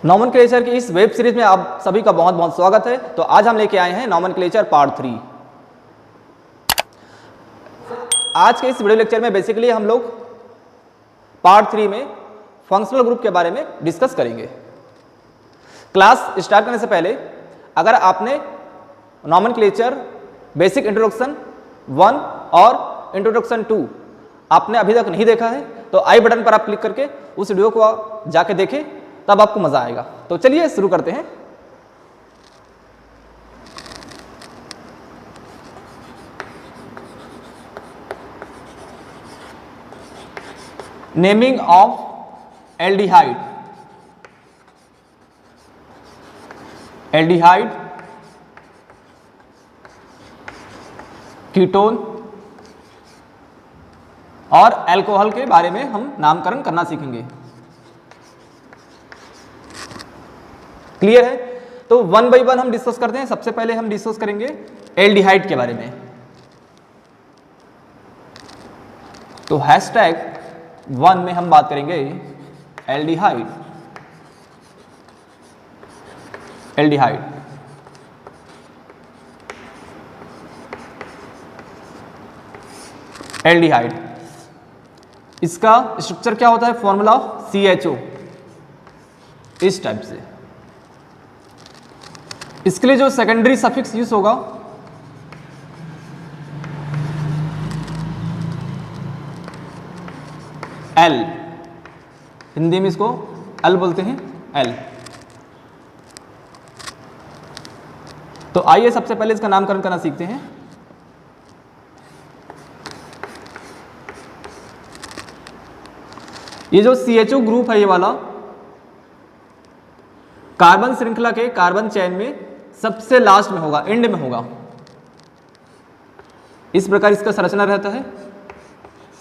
Nomenclature की इस web series में आप सभी का बहुत बहुत स्वागत है। तो आज हम लेके आए हैं नॉमेनक्लेचर पार्ट 3। आज के इस वीडियो लेक्चर में बेसिकली हम लोग पार्ट 3 में फंक्शनल ग्रुप के बारे में डिस्कस करेंगे। क्लास स्टार्ट करने से पहले अगर आपने नॉमेनक्लेचर बेसिक इंट्रोडक्शन 1 और इंट्रोडक्शन 2 आपने अभी तक नहीं देखा है तो आई बटन पर आप क्लिक करके उस वीडियो को जाके देखें, तब आपको मजा आएगा। तो चलिए शुरू करते हैं। Naming of aldehyde. Aldehyde, ketone और अल्कोहल के बारे में हम नामकरण करना सीखेंगे। क्लियर है? तो वन बाय वन हम डिस्कस करते हैं। सबसे पहले हम डिस्कस करेंगे एल्डिहाइड के बारे में। तो #1 में हम बात करेंगे एल्डिहाइड। एल्डिहाइड एल्डिहाइड इसका स्ट्रक्चर क्या होता है? फॉर्मूला CHO इस टाइप से। इसके लिए जो सेकेंडरी सफिक्स यूज होगा L, हिंदी में इसको L बोलते हैं, L। तो आइए सबसे पहले इसका नामकरण करना सीखते हैं। ये जो CHO ग्रुप है ये वाला कार्बन श्रृंखला के कार्बन चेन में सबसे लास्ट में होगा, एंड में होगा। इस प्रकार इसका संरचना रहता है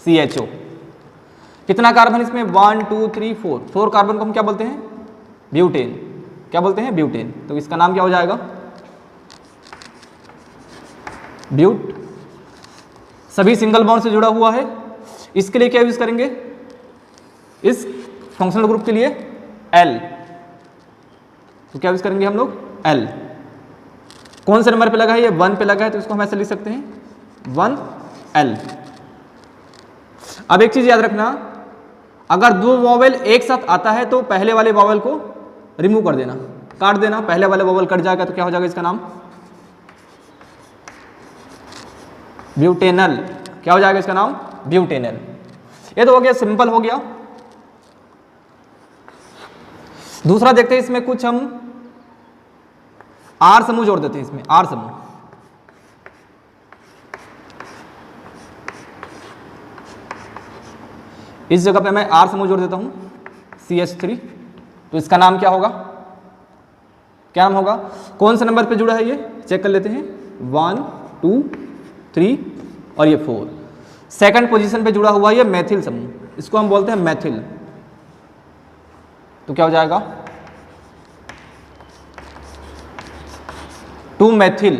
CHO। कितना कार्बन इसमें? 1 2 3 4। 4 कार्बन को हम क्या बोलते हैं? ब्यूटेन। क्या बोलते हैं? ब्यूटेन। तो इसका नाम क्या हो जाएगा? ब्यूट। सभी सिंगल बॉन्ड से जुड़ा हुआ है। इसके लिए क्या यूज करेंगे? इस फंक्शनल ग्रुप के लिए L। तो क्या यूज करेंगे हम लोग? L। कौन से नंबर पे लगा है? ये 1 पे लगा है, तो इसको हम ऐसे लिख सकते हैं 1L। अब एक चीज याद रखना, अगर दो वॉवेल एक साथ आता है तो पहले वाले वॉवेल को रिमूव कर देना, काट देना। पहले वाले वॉवेल कट जाएगा तो क्या हो जाएगा इसका नाम? ब्यूटेनल। क्या हो जाएगा इसका नाम? ब्यूटेनल। ये तो हो गया, सिंपल हो गया। दूसरा देखते हैं, इसमें कुछ हम R समूह जोड़ देते हैं। इसमें R समूह, इस जगह पे मैं R समूह जोड़ देता हूं CH3। तो इसका नाम क्या होगा? क्या नाम होगा? कौन से नंबर पे जुड़ा है ये चेक कर लेते हैं। 1 2 3 और ये 4। सेकंड पोजीशन पे जुड़ा हुआ है ये मैथिल समूह, इसको हम बोलते हैं मैथिल। तो क्या हो जाएगा? 2 मैथिल।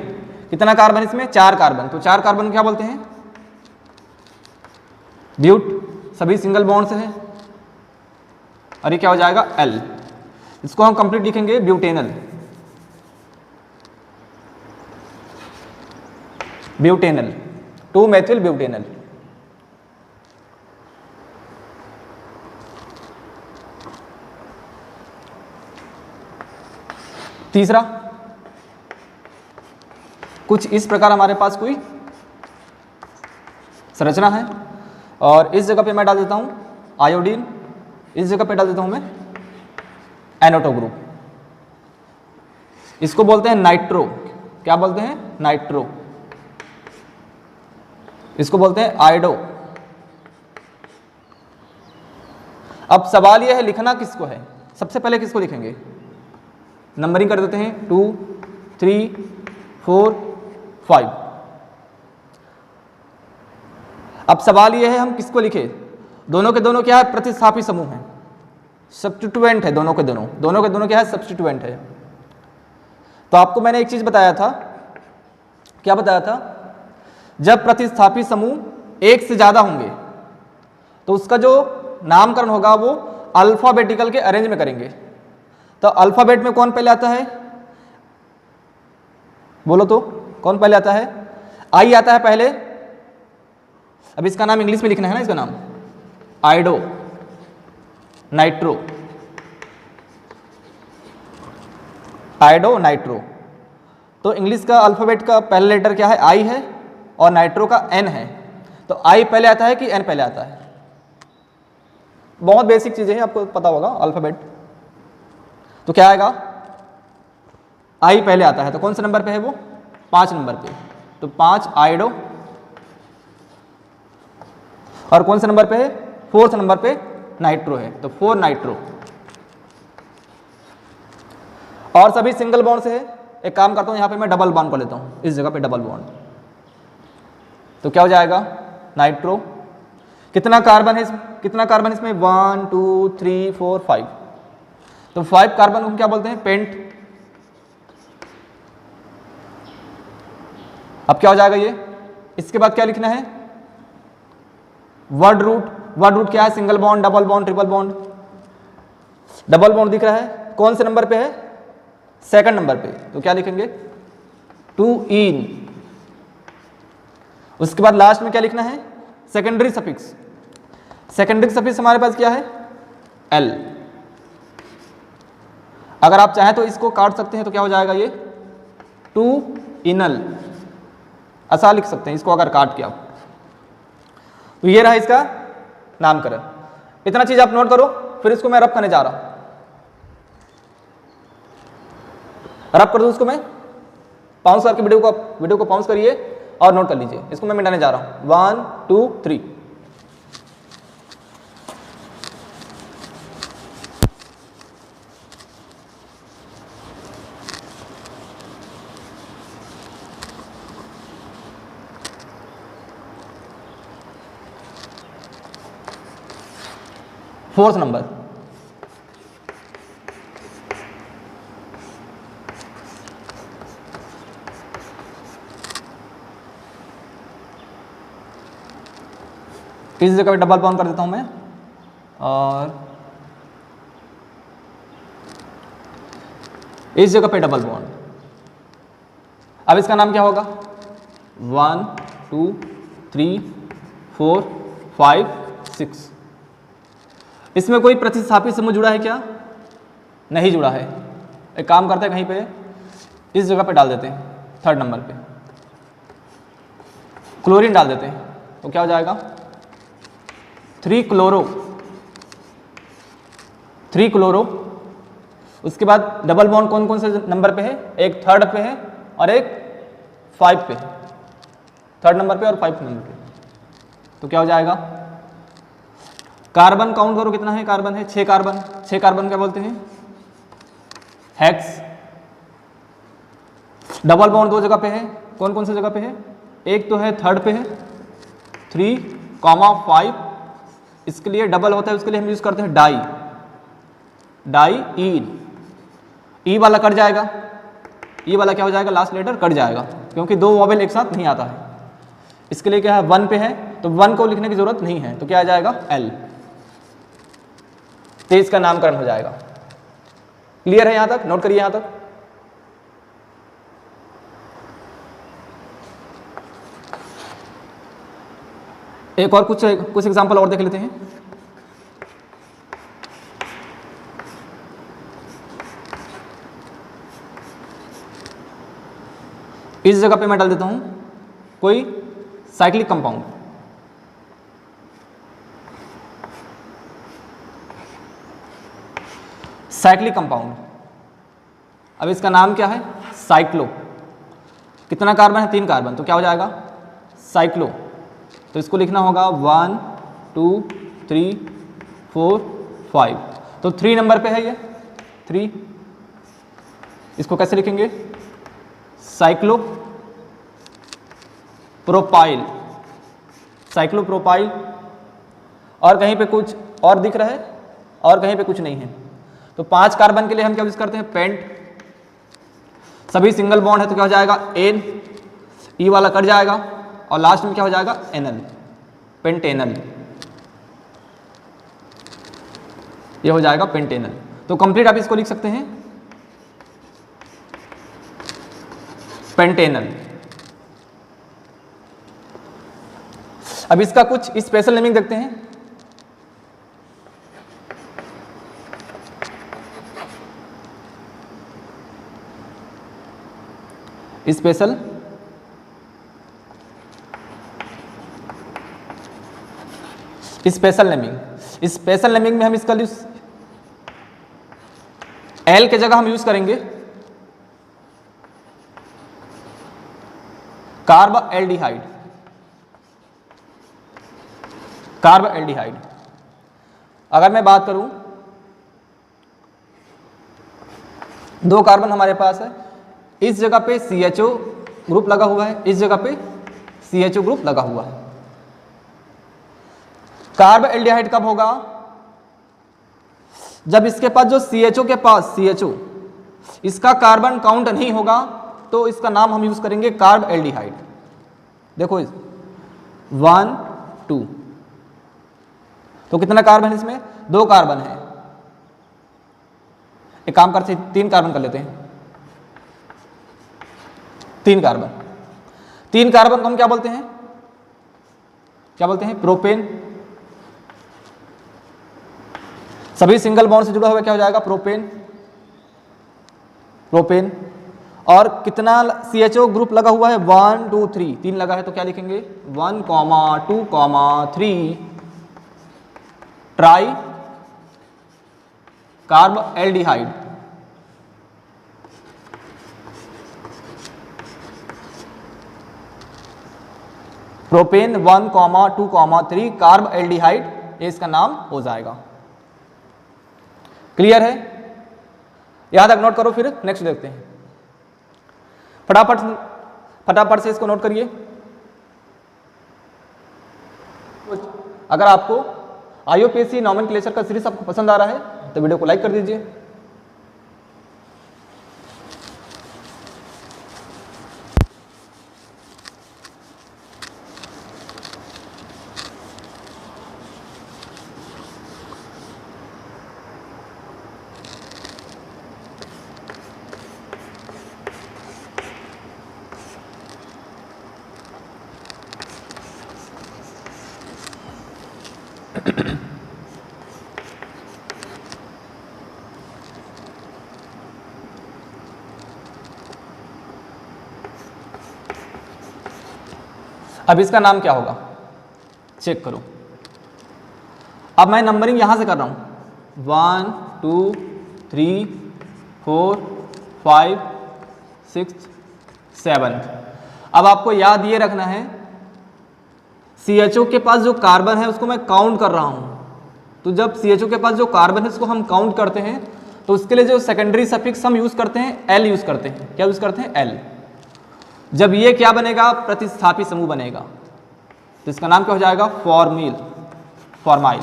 कितना कार्बन इसमें? 4 कार्बन। तो 4 कार्बन क्या बोलते हैं? ब्यूट। सभी सिंगल बॉन्ड से है। और ये क्या हो जाएगा? L। इसको हम कंप्लीट लिखेंगे ब्यूटेनल। Butanal, 2 Maithil butanal. तीसरा, कुछ इस प्रकार हमारे पास कोई संरचना है और इस जगह पे मैं डाल देता हूं आयोडीन, इस जगह पे डाल देता हूं मैं NO2 ग्रुप। इसको बोलते हैं नाइट्रो। क्या बोलते हैं? नाइट्रो। इसको बोलते हैं आयोडो। अब सवाल यह है लिखना किसको है? सबसे पहले किसको लिखेंगे? नंबरिंग कर देते हैं 2 3 4 5। अब सवाल यह है हम किसको लिखे? दोनों के दोनों क्या है? प्रतिस्थापी समूह है, सब्स्टिट्यूएंट है। दोनों के दोनों क्या है? सब्स्टिट्यूएंट है। तो आपको मैंने एक चीज बताया था। क्या बताया था? जब प्रतिस्थापी समूह एक से ज्यादा होंगे तो उसका जो नामकरण होगा वो अल्फाबेटिकल के अरेंज में करेंगे। तो अल्फ़ाबेट में कौन पहले आता है, बोलो तो कौन पहले आता है? आई आता है पहले। अब इसका नाम इंग्लिश में लिखना है ना, इसका नाम आइडो नाइट्रो, आइडो नाइट्रो। तो इंग्लिश का अल्फ़ाबेट का पहला लेटर क्या है? आई है, और नाइट्रो का एन है। तो आई पहले आता है कि एन पहले आता है? बहुत बेसिक चीज़ें हैं, आपको पता होगा अल्फ़ाबेट। तो क्या आएगा? आई पहले आता है। तो कौन से नंबर पे है वो? 5 नंबर पे। तो 5 आइडो। और कौन से नंबर पे है? 4th नंबर पे नाइट्रो है, तो 4 नाइट्रो। और सभी सिंगल बॉन्ड से है। एक काम करता हूं, यहां पे मैं डबल बॉन्ड कर लेता हूं, इस जगह पे डबल बॉन्ड। तो क्या हो जाएगा? नाइट्रो। कितना कार्बन है कितना कार्बन इसमें? 1 2 3 4 5। तो 5 कार्बन को क्या बोलते हैं? पेंट। अब क्या हो जाएगा ये? इसके बाद क्या लिखना है? Word root. वर्ड रूट क्या है? Single bond, double bond, triple bond. Double bond दिख रहा है, कौन से नंबर पे है? 2nd नंबर पे। तो क्या लिखेंगे? 2 इन। उसके बाद लास्ट में क्या लिखना है? Secondary suffix. सेकेंडरी सफिक्स हमारे पास क्या है? एल। अगर आप चाहें तो इसको काट सकते हैं, तो क्या हो जाएगा ये? 2 इनल, ऐसा लिख सकते हैं इसको अगर काट के आप। तो ये रहा इसका नामकरण। इतना चीज आप नोट करो, फिर इसको मैं रब करने जा रहा हूं। रब कर दो इसको मैं, पाउंस करके वीडियो को पाउंस करिए और नोट कर लीजिए। इसको मैं मिटाने जा रहा हूं। 1 2 3। फोर्थ नंबर, इस जगह पे डबल बॉन्ड कर देता हूं मैं, और इस जगह पे डबल बॉन्ड। अब इसका नाम क्या होगा? 1 2 3 4 5 6। इसमें कोई प्रतिस्थापित समूह जुड़ा है क्या? नहीं जुड़ा है। एक काम करते हैं, कहीं पे इस जगह पे डाल देते हैं, 3rd नंबर पे क्लोरीन डाल देते हैं। तो क्या हो जाएगा? 3 क्लोरो। 3 क्लोरो। उसके बाद डबल बॉन्ड कौन कौन से नंबर पे है? एक 3rd पे है और एक 5 पे है। 3rd नंबर पे और 5 नंबर पे। तो क्या हो जाएगा? कार्बन काउंट करो, कितना है कार्बन? है 6 कार्बन। 6 कार्बन क्या बोलते हैं? हेक्स। डबल बॉन्ड 2 जगह पे है, कौन कौन सी जगह पे है? एक तो है 3rd पे है, 3,5। इसके लिए डबल होता है, उसके लिए हम यूज करते हैं डाई। डाई ईन। ई वाला कट जाएगा, ई वाला क्या हो जाएगा? लास्ट लेटर कट जाएगा, क्योंकि 2 वॉवेल एक साथ नहीं आता है। इसके लिए क्या है? 1 पे है, तो 1 को लिखने की जरूरत नहीं है। तो क्या आ जाएगा? एल। तो इसका नामकरण हो जाएगा। क्लियर है यहां तक? नोट करिए यहां तक। एक और कुछ एग्जांपल और देख लेते हैं। इस जगह पे मैं डाल देता हूं कोई साइक्लिक कंपाउंड। Cyclic compound. अब इसका नाम क्या है? साइक्लो। कितना कार्बन है? 3 कार्बन। तो क्या हो जाएगा? साइक्लो। तो इसको लिखना होगा 1 2 3 4 5। तो 3 नंबर पे है ये 3। इसको कैसे लिखेंगे? Cyclo propyl. Cyclo propyl. और कहीं पे कुछ और दिख रहा है और कहीं पे कुछ नहीं है। तो 5 कार्बन के लिए हम क्या यूज करते हैं? पेंट। सभी सिंगल बॉन्ड है, तो क्या हो जाएगा? एन। ई वाला कट जाएगा और लास्ट में क्या हो जाएगा? Anal, Pantanal. ये हो जाएगा पेंटेनल। तो कंप्लीट आप इसको लिख सकते हैं पेंटेनल। अब इसका कुछ स्पेशल नेमिंग देखते हैं। स्पेशल नेमिंग, स्पेशल नेमिंग में हम इसका एल के जगह हम यूज करेंगे कार्ब एल्डिहाइड। कार्ब एल्डिहाइड अगर मैं बात करूं, 2 कार्बन हमारे पास है, इस जगह पे CHO ग्रुप लगा हुआ है, इस जगह पे CHO ग्रुप लगा हुआ है। कार्ब एल्डिहाइड कब होगा? जब इसके पास जो CHO के पास CHO इसका कार्बन काउंट नहीं होगा तो इसका नाम हम यूज करेंगे कार्ब एल्डिहाइड। देखो 1 2, तो कितना कार्बन है इसमें? 2 कार्बन है। एक काम करते 3 कार्बन कर लेते हैं। 3 कार्बन, 3 कार्बन को हम क्या बोलते हैं? क्या बोलते हैं? प्रोपेन। सभी सिंगल बॉन्ड से जुड़ा हुआ क्या हो जाएगा? प्रोपेन। प्रोपेन। और कितना CHO ग्रुप लगा हुआ है? 1 2 3, 3 लगा है तो क्या लिखेंगे? 1, 2, 3 try carb aldehyde. Propane 1, 2, 3 carb aldehyde, ये इसका नाम हो जाएगा। क्लियर है? यहां तक नोट करो, फिर नेक्स्ट देखते हैं। फटाफट से इसको नोट करिए। अगर आपको IUPAC नॉमेनक्लेचर का सीरीज आपको पसंद आ रहा है तो वीडियो को लाइक कर दीजिए। अब इसका नाम क्या होगा चेक करो। अब मैं नंबरिंग यहां से कर रहा हूं 1 2 3 4 5 6 7। अब आपको याद ये रखना है CHO के पास जो कार्बन है उसको मैं काउंट कर रहा हूं। तो जब CHO के पास जो कार्बन है उसको हम काउंट करते हैं तो उसके लिए जो सेकेंडरी सफिक्स हम यूज करते हैं L यूज करते हैं। क्या यूज करते हैं? L। जब ये क्या बनेगा? प्रतिस्थापी समूह बनेगा तो इसका नाम क्या हो जाएगा? फॉर्मिल, फॉर्माइल,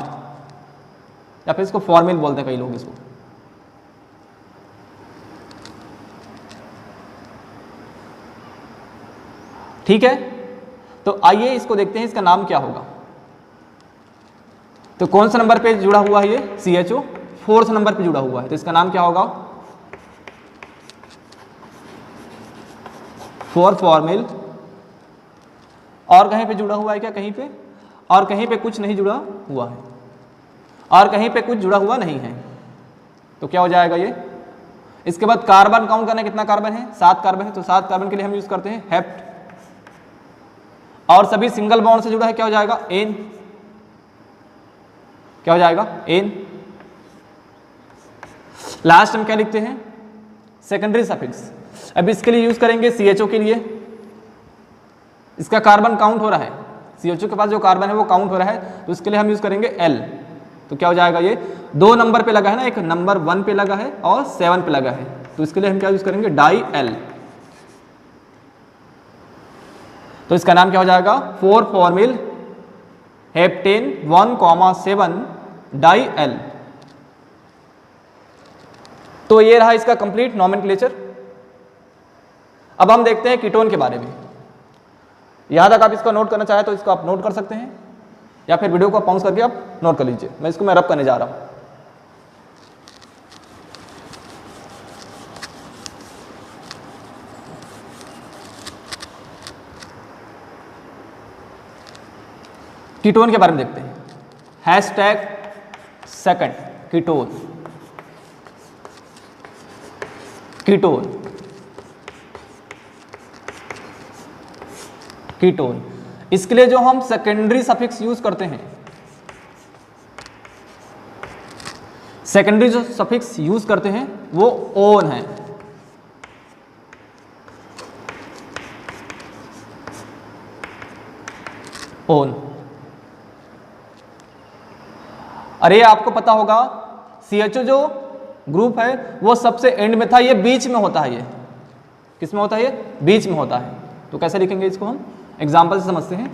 या फिर इसको फॉर्मिल बोलते हैं कई लोग इसको। ठीक है, तो आइए इसको देखते हैं इसका नाम क्या होगा। तो कौन सा नंबर पे जुड़ा हुआ है ये? CHO 4th नंबर पे जुड़ा हुआ है, तो इसका नाम क्या होगा? फॉर्मिल। और कहीं पे जुड़ा हुआ है क्या? कहीं पे, और कहीं पे कुछ नहीं जुड़ा हुआ है, और कहीं पे कुछ जुड़ा हुआ नहीं है, तो क्या हो जाएगा ये? इसके बाद कार्बन काउंट करना, कितना कार्बन है? 7 कार्बन है, तो 7 कार्बन के लिए हम यूज करते हैं हेप्ट। और सभी सिंगल बॉन्ड से जुड़ा है, क्या हो जाएगा? एन। क्या हो जाएगा? एन। लास्ट हम क्या लिखते हैं? Secondary suffix. अब इसके लिए यूज करेंगे CHO के लिए, इसका कार्बन काउंट हो रहा है, CHO के पास जो कार्बन है वो काउंट हो रहा है, तो इसके लिए हम यूज करेंगे L। तो क्या हो जाएगा ये? 2 नंबर पे लगा है ना, एक नंबर 1 पे लगा है और 7 पे लगा है, तो इसके लिए हम क्या यूज करेंगे? डाई L। तो इसका नाम क्या हो जाएगा? 4 फॉर्मिल हेप्टेन 1,7 डाई L। तो ये रहा इसका कंप्लीट नॉमेनक्लेचर। अब हम देखते हैं कीटोन के बारे में। यहां तक आप इसको नोट करना चाहे तो इसको आप नोट कर सकते हैं, या फिर वीडियो को पॉज करके आप नोट कर लीजिए। मैं इसको रब करने जा रहा हूं। कीटोन के बारे में देखते हैं। Hashtag second ketone. Ketone, ketone, इसके लिए जो हम सेकेंडरी सफिक्स यूज करते हैं, सेकेंडरी जो सफिक्स यूज करते हैं वो ओन है। ओन। अरे आपको पता होगा CHO जो ग्रुप है वो सबसे एंड में था, ये बीच में होता है। ये किस में होता है? ये बीच में होता है। तो कैसे लिखेंगे इसको? हम एग्जाम्पल से समझते हैं।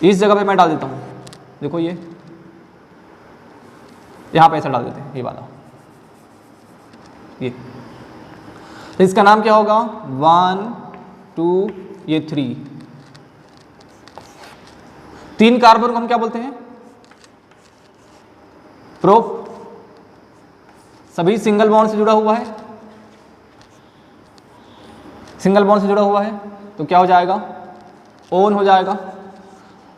इस जगह पे मैं डाल देता हूं, देखो ये यहां पे ऐसा डाल देते हैं, ये वाला, ये। तो इसका नाम क्या होगा? 1 2 ये 3। 3 कार्बन को हम क्या बोलते हैं? प्रोप। सभी सिंगल बॉन्ड से जुड़ा हुआ है, सिंगल बॉन्ड से जुड़ा हुआ है, तो क्या हो जाएगा? ओन हो जाएगा।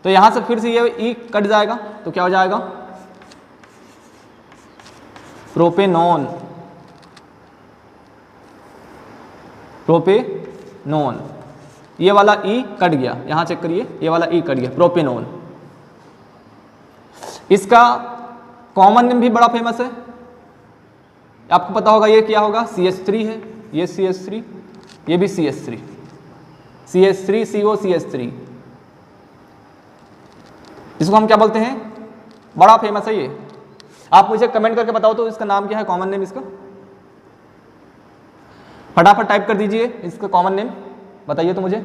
तो यहां से फिर से ये ई कट जाएगा, तो क्या हो जाएगा? प्रोपेनॉन। प्रोपेनॉन। ये वाला ई कट गया, यहां चेक करिए, ये वाला ई कट गया, प्रोपेनॉन। इसका कॉमन नेम भी बड़ा फेमस है, आपको पता होगा। ये क्या होगा? CH3 है, ये CH3, ये भी CH3, CH3 CO CH3। इसको हम क्या बोलते हैं? बड़ा फेमस है ये। आप मुझे कमेंट करके बताओ तो इसका नाम क्या है, कॉमन नेम इसका? फटाफट टाइप कर दीजिए इसका कॉमन नेम, बताइए तो मुझे।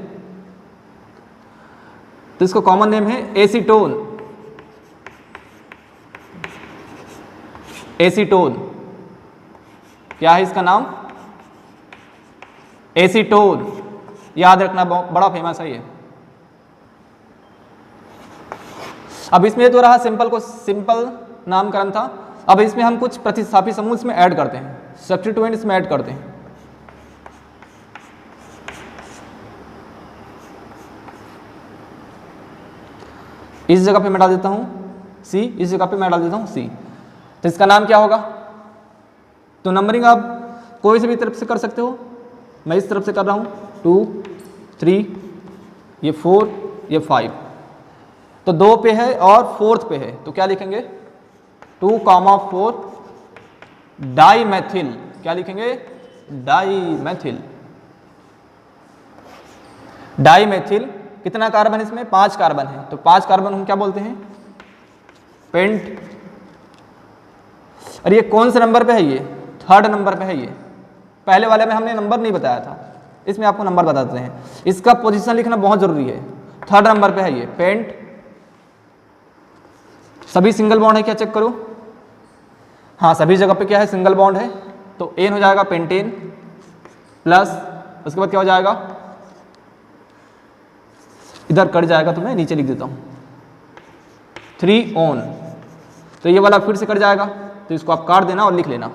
तो इसका कॉमन नेम है एसीटोन। एसीटोन। क्या है इसका नाम? एसीटोन। याद रखना, बड़ा फेमस है ये। अब इसमें तो रहा सिंपल को सिंपल नामकरण था। अब इसमें हम कुछ प्रतिस्थापी समूह इसमें ऐड करते हैं, सब्स्टिट्यूएंट इसमें ऐड करते हैं। इस जगह पे मैं डाल देता हूं C, इस जगह पे मैं डाल देता हूं C। तो इसका नाम क्या होगा? तो नंबरिंग आप कोई से भी तरफ से कर सकते हो, मैं इस तरफ से कर रहा हूं। 2 3 ये 4 ये 5। तो 2 पे है और 4th पे है, तो क्या लिखेंगे? 2,4 डाईमेथिल। क्या लिखेंगे? डाईमेथिल। डाईमेथिल। कितना कार्बन इसमें? 5 कार्बन है, तो 5 कार्बन हम क्या बोलते हैं? पेंट। और ये कौन से नंबर पे है? ये 3rd नंबर पे है। ये पहले वाले में हमने नंबर नहीं बताया था, इसमें आपको नंबर बताते हैं। इसका पोजीशन लिखना बहुत जरूरी है। 3rd नंबर पे है ये पेंट। सभी सिंगल बॉन्ड है क्या? चेक करो। हाँ, सभी जगह पे क्या है? सिंगल बॉन्ड है, तो एन हो जाएगा पेंटेन प्लस, उसके बाद क्या हो जाएगा? इधर कट जाएगा तो मैं नीचे लिख देता हूं 3 ऑन। तो ये वाला फिर से कट जाएगा, तो इसको आप काट देना और लिख लेना।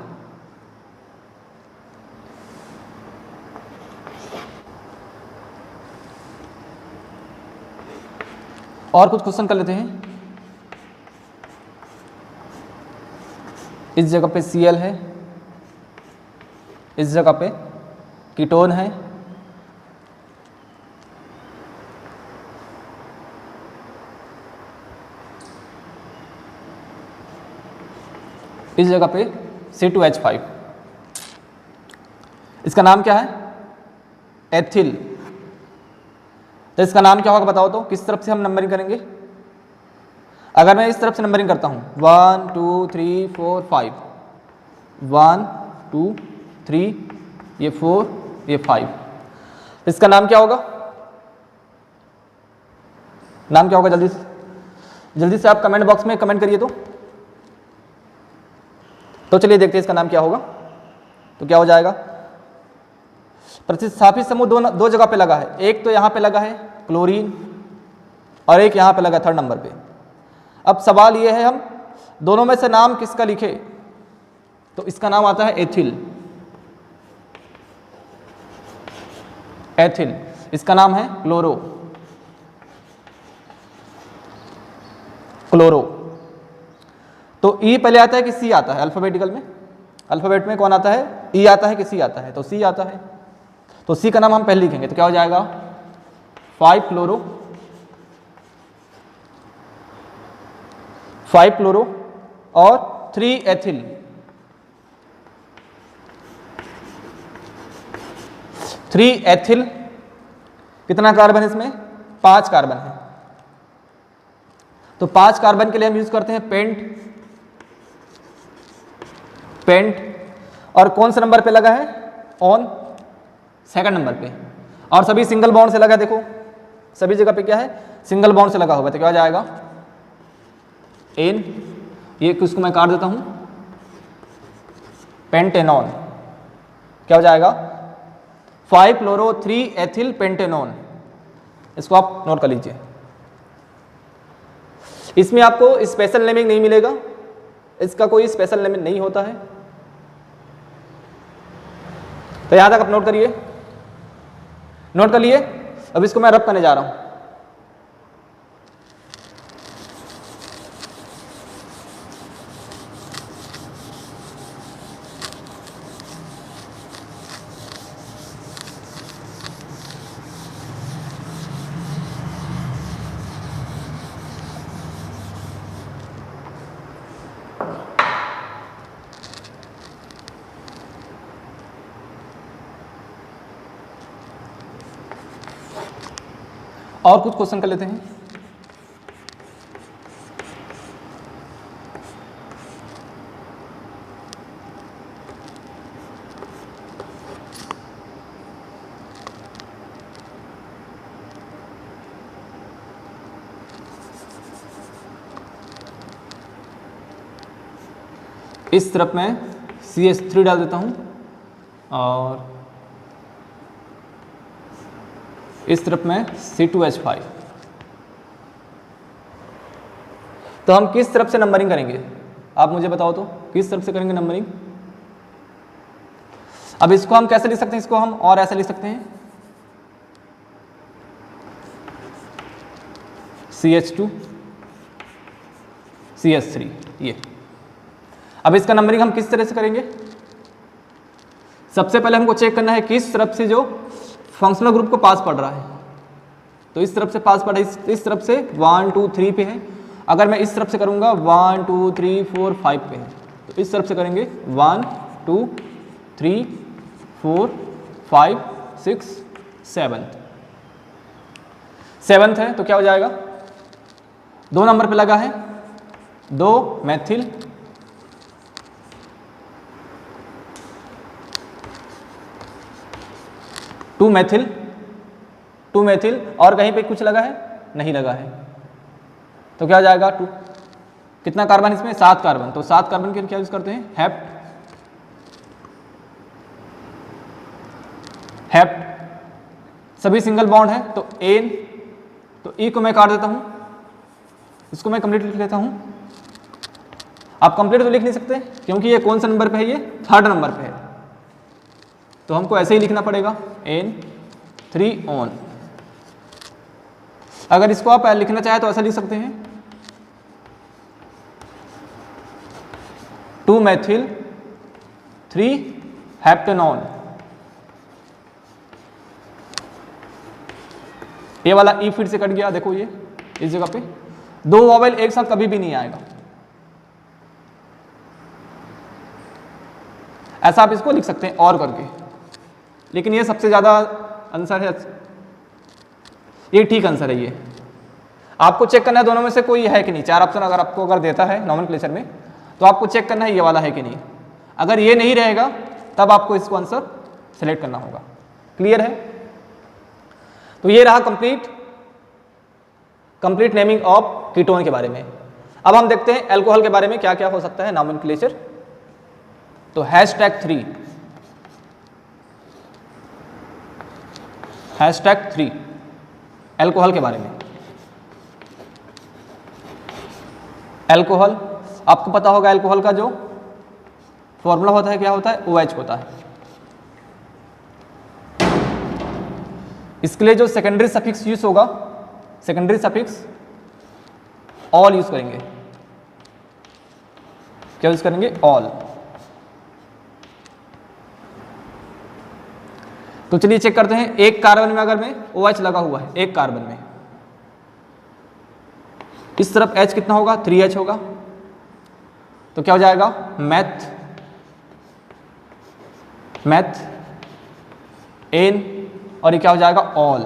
और कुछ क्वेश्चन कर लेते हैं। इस जगह पे Cl है, इस जगह पे कीटोन है, इस जगह पे C2H5। इसका नाम क्या है? एथिल। तो इसका नाम क्या होगा बताओ तो? किस तरफ से हम नंबरिंग करेंगे? अगर मैं इस तरफ से नंबरिंग करता हूं 1 2 3 4 5, 1 2 3 ये 4 ये 5, इसका नाम क्या होगा? नाम क्या होगा? जल्दी से आप कमेंट बॉक्स में कमेंट करिए। तो चलिए देखते हैं इसका नाम क्या होगा। तो क्या हो जाएगा? प्रतिस्थापित समूह दो जगह पे लगा है, एक तो यहां पे लगा है क्लोरीन और एक यहां पे लगा 3rd नंबर पे। अब सवाल ये है हम दोनों में से नाम किसका लिखे? तो इसका नाम आता है एथिल। एथिल। इसका नाम है क्लोरो। तो ई पहले आता है कि सी आता है? अल्फाबेटिकल में, अल्फाबेट में कौन आता है? ई आता है कि सी आता है? तो सी आता है। तो सी का नाम हम पहले लिखेंगे, तो क्या हो जाएगा? 5 क्लोरो और 3 एथिल। 3 एथिल, कितना कार्बन इसमें? 5 कार्बन है। तो 5 कार्बन के लिए हम यूज करते हैं पेंट। और कौन सा नंबर पे लगा है? ऑन, सेकंड नंबर पे। और सभी सिंगल बॉन्ड से लगा, देखो सभी जगह पे क्या है? सिंगल बॉन्ड से लगा हुआ है। तो क्या हो जाएगा? एन, ये किसको मैं काट देता हूं, पेंटेनॉन। क्या हो जाएगा? 5 क्लोरो 3 एथिल पेंटेनॉन। इसको आप नोट कर लीजिए। इसमें आपको स्पेशल नेमिंग नहीं मिलेगा, इसका कोई स्पेशल नेमिंग नहीं होता है। तो यहां तक आप नोट करिए, नोट कर लिए। अब इसको मैं रब करने जा रहा हूं। और कुछ क्वेश्चन कर लेते हैं। इस तरफ मैं CH3 डाल देता हूं और इस तरफ में C2H5। तो हम किस तरफ से नंबरिंग करेंगे? आप मुझे बताओ तो, किस तरफ से करेंगे नंबरिंग? अब इसको हम कैसे लिख सकते हैं? इसको हम और ऐसे लिख सकते हैं, CH2 CH3 ये। अब इसका नंबरिंग हम किस तरह से करेंगे? सबसे पहले हमको चेक करना है किस तरफ से जो फंक्शनल ग्रुप को पास पड़ रहा है। तो इस तरफ से पास पड़ रहा है, इस तरफ से 1 2 3 पे है। अगर मैं इस तरफ से करूंगा 1 2 3 4 5 पे है। तो इस तरफ से करेंगे 1 2 3 4 5 6 7 है। तो क्या हो जाएगा? 2 नंबर पे लगा है 2 मैथिल, टू मैथिल और कहीं पे कुछ लगा है? नहीं लगा है। तो क्या हो जाएगा? 2। कितना कार्बन इसमें? 7 कार्बन। तो 7 कार्बन के क्या यूज करते हैं? हेप्ट। सभी सिंगल बॉन्ड है तो एन। तो ई को मैं काट देता हूं, इसको मैं कंप्लीट लिख लेता हूं। आप कंप्लीट तो लिख नहीं सकते क्योंकि ये कौन सा नंबर पे है? ये 3rd नंबर पे है। तो हमको ऐसे ही लिखना पड़ेगा N3 ऑन। अगर इसको आप लिखना चाहे तो ऐसा लिख सकते हैं 2 मैथिल 3 हेप्टेनॉन। ये वाला ई फिर से कट गया, देखो ये इस जगह पे 2 वॉवेल एक साथ कभी भी नहीं आएगा। ऐसा आप इसको लिख सकते हैं और करके, लेकिन ये सबसे ज़्यादा आंसर है, ये ठीक आंसर है। ये आपको चेक करना है दोनों में से कोई है कि नहीं। 4 ऑप्शन अगर आपको देता है नॉमेनक्लेचर में तो आपको चेक करना है ये वाला है कि नहीं। अगर ये नहीं रहेगा तब आपको इसको आंसर सेलेक्ट करना होगा। क्लियर है? तो ये रहा कंप्लीट नेमिंग ऑफ कीटोन के बारे में। अब हम देखते हैं अल्कोहल के बारे में क्या क्या हो सकता है नॉमेनक्लेचर। तो #3 अल्कोहल के बारे में। अल्कोहल आपको पता होगा, अल्कोहल का जो फॉर्मूला होता है क्या होता है? OH होता है। इसके लिए जो सेकेंडरी सफिक्स यूज होगा, सेकेंडरी सफिक्स ऑल यूज करेंगे। क्या यूज करेंगे? ऑल। तो चलिए चेक करते हैं, एक कार्बन में अगर में OH लगा हुआ है, एक कार्बन में, इस तरफ H कितना होगा? 3H होगा। तो क्या हो जाएगा? मैथ, मैथ एन, और ये क्या हो जाएगा? ऑल।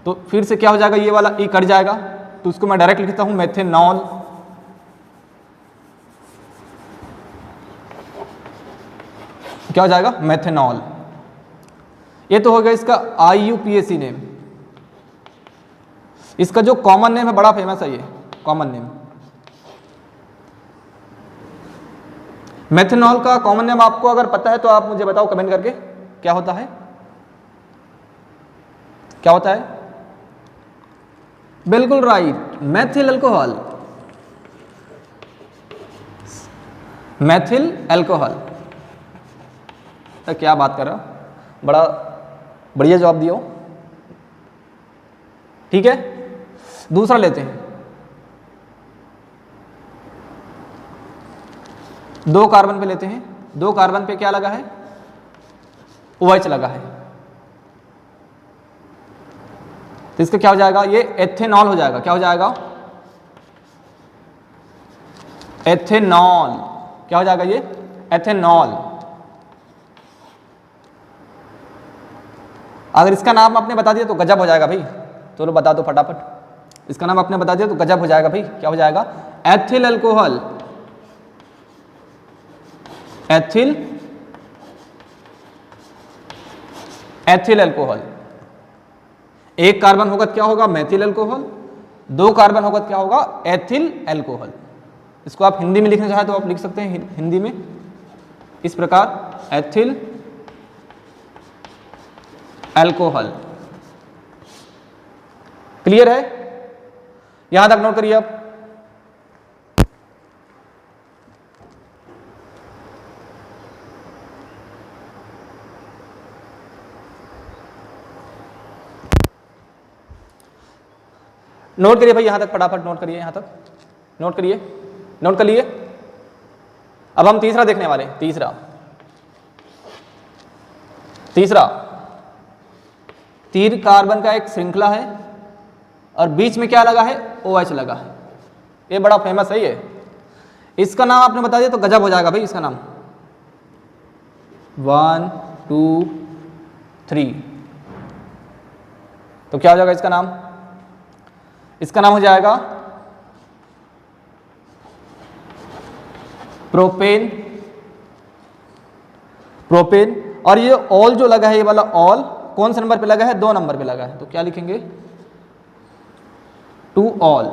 तो फिर से क्या हो जाएगा? ये वाला ई कट जाएगा, तो उसको मैं डायरेक्ट लिखता हूं मेथेनॉल। क्या हो जाएगा? मेथेनॉल। ये तो हो गया इसका IUPAC नेम। इसका जो कॉमन नेम है बड़ा फेमस है, ये कॉमन नेम। मेथेनॉल का कॉमन नेम आपको अगर पता है तो आप मुझे बताओ कमेंट करके, क्या होता है? क्या होता है? बिल्कुल right, Maithil alcohol. Maithil alcohol. तो क्या बात कर रहा हूं, बड़ा बढ़िया जवाब दिया। ठीक है, दूसरा लेते हैं। 2 कार्बन पे लेते हैं। 2 कार्बन पे क्या लगा है? OH लगा है। तो इसका क्या हो जाएगा? ये एथेनॉल हो जाएगा। क्या हो जाएगा? एथेनॉल। क्या हो जाएगा? ये एथेनॉल। अगर इसका नाम आपने बता दिया तो गजब हो जाएगा भाई। चलो बता दो फटाफट, इसका नाम आपने बता दिया तो गजब हो जाएगा भाई। क्या हो जाएगा? Ethyl alcohol. Ethyl, ethyl alcohol. एक कार्बन होगा क्या होगा? Methyl alcohol. 2 कार्बन होगा क्या होगा? Ethyl alcohol. इसको आप हिंदी में लिखना चाहे तो आप लिख सकते हैं हिंदी में इस प्रकार, एथिल अल्कोहल। क्लियर है? यहां तक नोट करिए आप। नोट करिए भाई, यहां तक फटाफट नोट करिए, यहां तक नोट करिए, नोट कर लिए। अब हम तीसरा देखने वाले हैं। तीसरा 3 कार्बन का एक श्रृंखला है और बीच में क्या लगा है? OH लगा है। ये बड़ा फेमस है ये। इसका नाम आपने बता दिया तो गजब हो जाएगा भाई। इसका नाम 1 2 3, तो क्या हो जाएगा इसका नाम? इसका नाम हो जाएगा प्रोपेन। प्रोपेन। और ये ऑल जो लगा है, ये वाला ऑल कौन से नंबर पे लगा है? 2 नंबर पे लगा है। तो क्या लिखेंगे? 2 ऑल।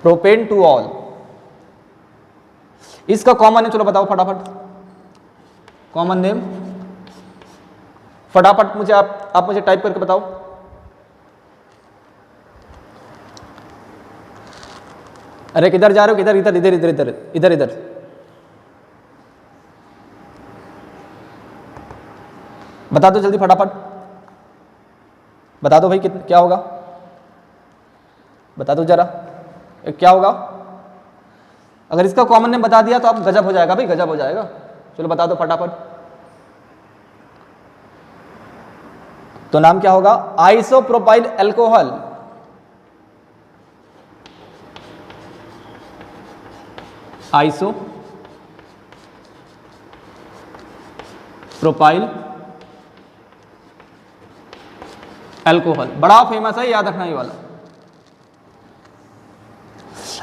Propane 2 all. इसका कॉमन नेम चलो बताओ फटाफट, कॉमन नेम फटाफट मुझे आप मुझे टाइप करके बताओ। अरे किधर जा रहे हो? किधर? इधर इधर इधर इधर इधर इधर। बता दो जल्दी फटाफट, बता दो भाई क्या होगा? बता दो जरा क्या होगा? अगर इसका कॉमन नेम बता दिया तो आप गजब हो जाएगा भाई, गजब हो जाएगा। चलो बता दो फटाफट। तो नाम क्या होगा? Isopropyl alcohol. Iso propyl alcohol. बड़ा फेमस है, याद रखना ये वाला।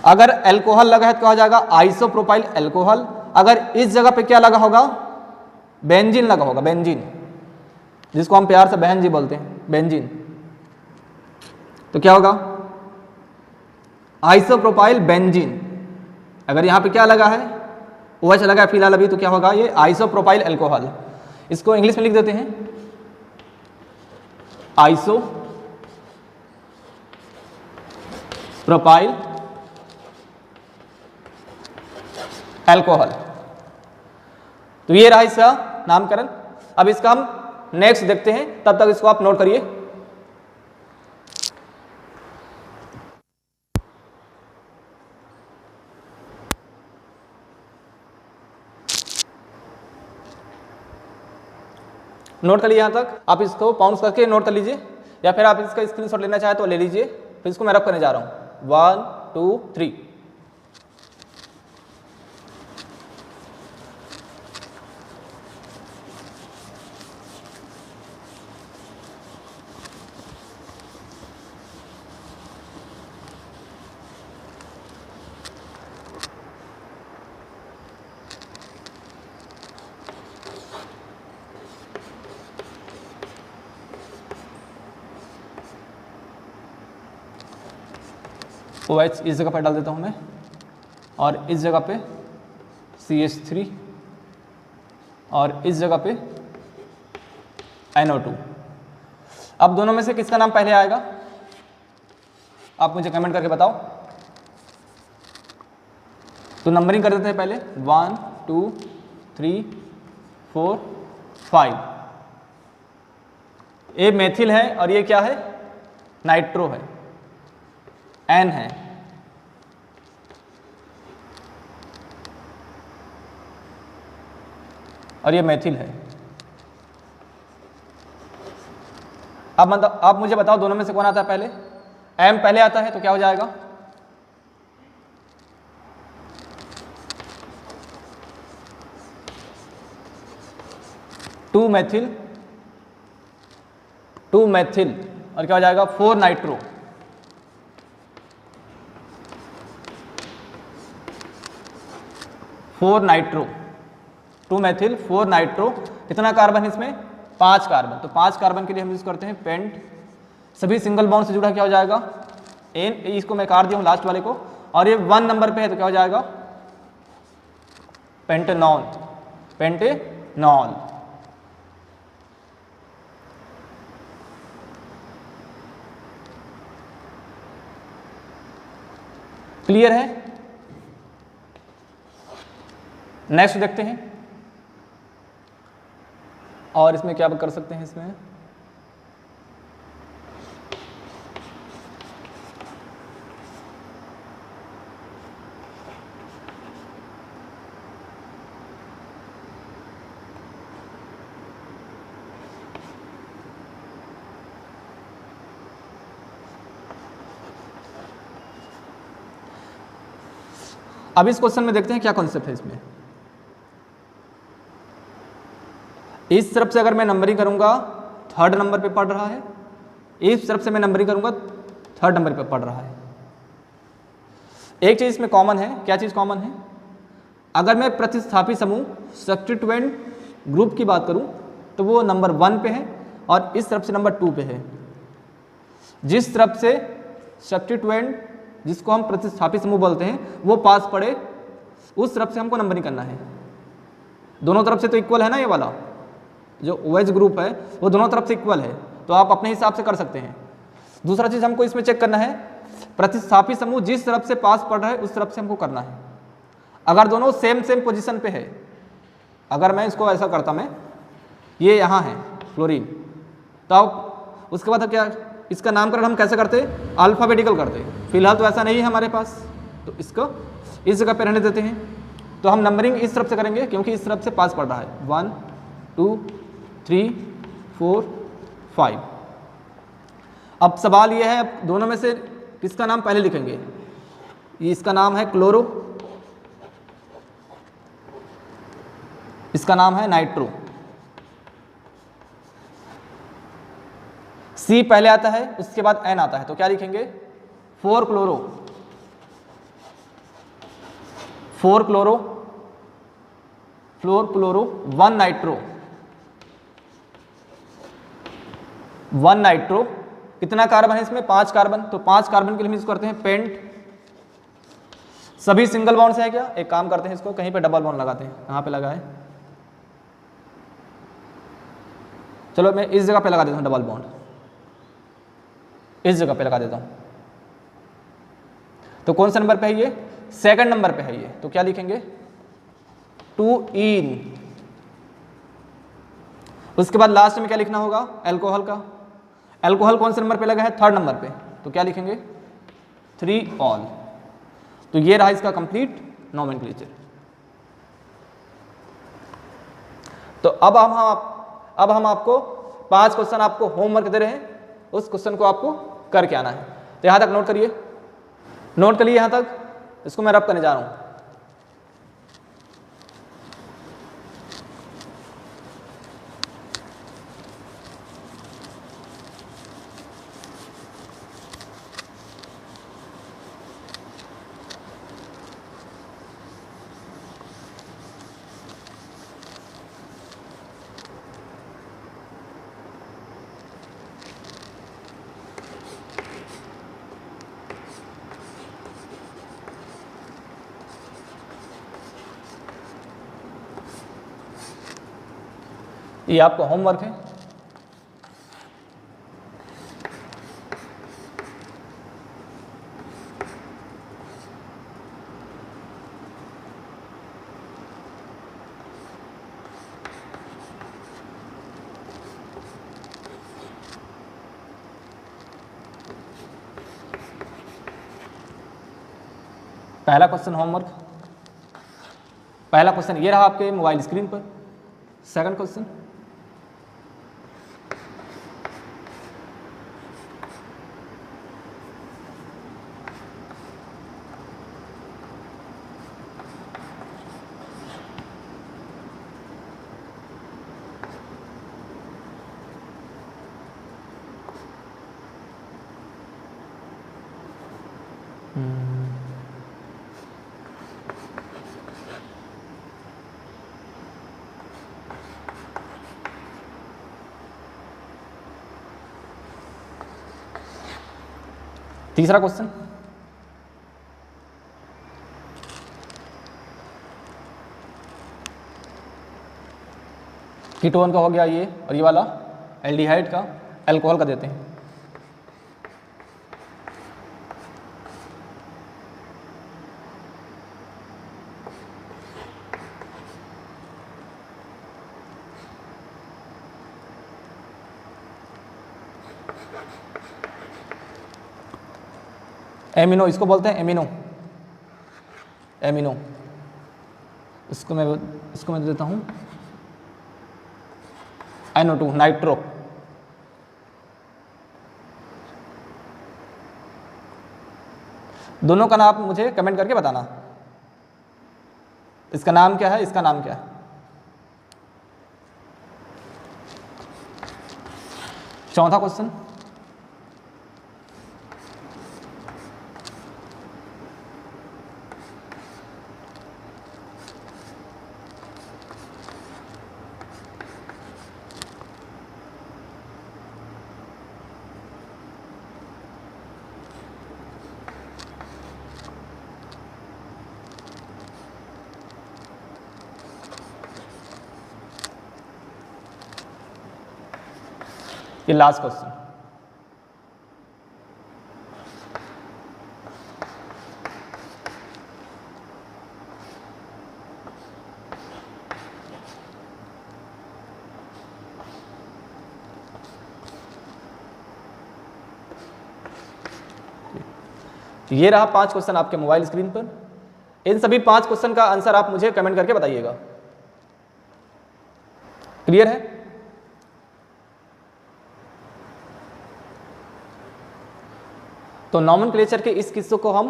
अगर अल्कोहल लगा है तो क्या हो जाएगा? Isopropyl alcohol. अगर इस जगह पे क्या लगा होगा? बेंजीन लगा होगा, बेंजीन, जिसको हम प्यार से बहन जी बोलते हैं, बेंजीन। तो क्या होगा? Isopropyl benzene. अगर यहां पे क्या लगा है? OH लगा है फिलहाल अभी, तो क्या होगा? ये आइसोप्रोपाइल अल्कोहल। इसको इंग्लिश में लिख देते हैं आइसो प्रोपाइल अल्कोहल। तो ये रहा इसका नामकरण। अब इसका हम नेक्स्ट देखते हैं, तब तक इसको आप नोट करिए। नोट कर लीजिए, यहां तक आप इसको पाउंस करके नोट कर लीजिए, या फिर आप इसका स्क्रीनशॉट लेना चाहे तो ले लीजिए। फिर इसको मैं रब करने जा रहा हूं, 1 2 3। OH इस जगह पर डाल देता हूं मैं, और इस जगह पे CH3, और इस जगह पे NO2। अब दोनों में से किसका नाम पहले आएगा, आप मुझे कमेंट करके बताओ। तो नंबरिंग कर देते हैं पहले, 1 2 3 4 5। ये मेथिल है और ये क्या है, नाइट्रो है, N है। और ये मेथिल है। अब मतलब आप मुझे बताओ दोनों में से कौन आता है पहले। M पहले आता है तो क्या हो जाएगा, टू मेथिल और क्या हो जाएगा 4 नाइट्रो। To methyl 4 nitro. कितना कार्बन है इसमें, 5 कार्बन। तो 5 कार्बन के लिए हम यूज करते हैं पेंट। सभी सिंगल बॉन्ड से जुड़ा क्या हो जाएगा, N। इसको मैं काट दिया हूं लास्ट वाले को, और ये 1 नंबर पे है तो क्या हो जाएगा, पेंटेनॉल। क्लियर है। नेक्स्ट देखते हैं, और इसमें क्या कर सकते हैं, इसमें अब इस क्वेश्चन में देखते हैं क्या कॉन्सेप्ट है इसमें। इस तरफ से अगर मैं नंबरिंग करूंगा 3rd नंबर पे पढ़ रहा है, इस तरफ से मैं नंबरिंग करूंगा 3rd नंबर पे पढ़ रहा है। एक चीज इसमें कॉमन है, क्या चीज कॉमन है, अगर मैं प्रतिस्थापी समूह सब्स्टिट्यूएंट ग्रुप की बात करूं तो वो नंबर 1 पे है और इस तरफ से नंबर 2 पे है। जिस तरफ से सब्स्टिट्यूएंट, जिसको हम प्रतिस्थापी समूह बोलते हैं, वो पास पड़े उस तरफ से हमको नंबरिंग करना है। दोनों तरफ से तो इक्वल है ना, ये वाला जो OH ग्रुप है वो दोनों तरफ से इक्वल है, तो आप अपने हिसाब से कर सकते हैं। दूसरा चीज हमको इसमें चेक करना है, प्रतिस्थापी समूह जिस तरफ से पास पड़ रहा है उस तरफ से हमको करना है। अगर दोनों सेम पोजीशन पे है, अगर मैं इसको ऐसा करता, मैं ये यहाँ है फ्लोरीन, तो अब उसके बाद क्या, इसका नामकरण हम कैसे करते, अल्फाबेटिकल करते। फिलहाल तो ऐसा नहीं है हमारे पास, तो इसको इस जगह पे रहने देते हैं। तो हम नंबरिंग इस तरफ से करेंगे क्योंकि इस तरफ से पास पड़ रहा है, 1 2 3 4 5। अब सवाल ये है, अब दोनों में से किसका नाम पहले लिखेंगे। इसका नाम है क्लोरो, इसका नाम है नाइट्रो। C पहले आता है, उसके बाद N आता है, तो क्या लिखेंगे 4 क्लोरो 1 नाइट्रो। 1 नाइट्रो। कितना कार्बन है इसमें, 5 कार्बन। तो 5 कार्बन के लिए हम यूज करते हैं पेंट। सभी सिंगल बॉन्ड से है क्या, एक काम करते हैं, इसको कहीं पे डबल बॉन्ड लगाते हैं। कहाँ पे लगाए, चलो मैं इस जगह पे लगा देता हूँ डबल बॉन्ड, इस जगह पे लगा देता हूं। तो कौन सा नंबर पे है ये, 2nd नंबर पे है ये। तो क्या लिखेंगे 2 इन। उसके बाद लास्ट में क्या लिखना होगा, एल्कोहल का। एल्कोहल कौन से नंबर पे लगा है, 3rd नंबर पे, तो क्या लिखेंगे 3 ऑल। तो ये रहा इसका कंप्लीट नोमेनक्लेचर। तो अब हम आपको 5 क्वेश्चन आपको होमवर्क दे रहे हैं, उस क्वेश्चन को आपको करके आना है। तो यहां तक नोट करिए, नोट करिए यहां तक, इसको मैं रब करने जा रहा हूं। ये आपका होमवर्क है। पहला क्वेश्चन होमवर्क, पहला क्वेश्चन ये रहा आपके मोबाइल स्क्रीन पर। सेकंड क्वेश्चन, तीसरा क्वेश्चन, कीटोन का हो गया ये, और ये वाला एल्डिहाइड का, अल्कोहल का देते हैं। एमिनो, इसको बोलते हैं एमिनो, एमिनो। इसको मैं देता हूं NO2, नाइट्रो। दोनों का नाम मुझे कमेंट करके बताना, इसका नाम क्या है, इसका नाम क्या है। चौथा क्वेश्चन, ये लास्ट क्वेश्चन। ये रहा 5 क्वेश्चन आपके मोबाइल स्क्रीन पर। इन सभी 5 क्वेश्चन का आंसर आप मुझे कमेंट करके बताइएगा। क्लियर है? तो नॉमेनक्लेचर के इस किस्से को हम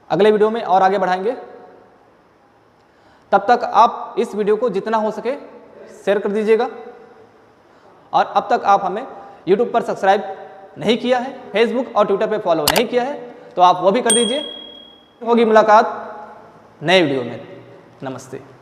अगले वीडियो में और आगे बढ़ाएंगे। तब तक आप इस वीडियो को जितना हो सके शेयर कर दीजिएगा, और अब तक आप हमें YouTube पर सब्सक्राइब नहीं किया है, Facebook और Twitter पे फॉलो नहीं किया है, तो आप वो भी कर दीजिए। होगी मुलाकात नए वीडियो में। नमस्ते।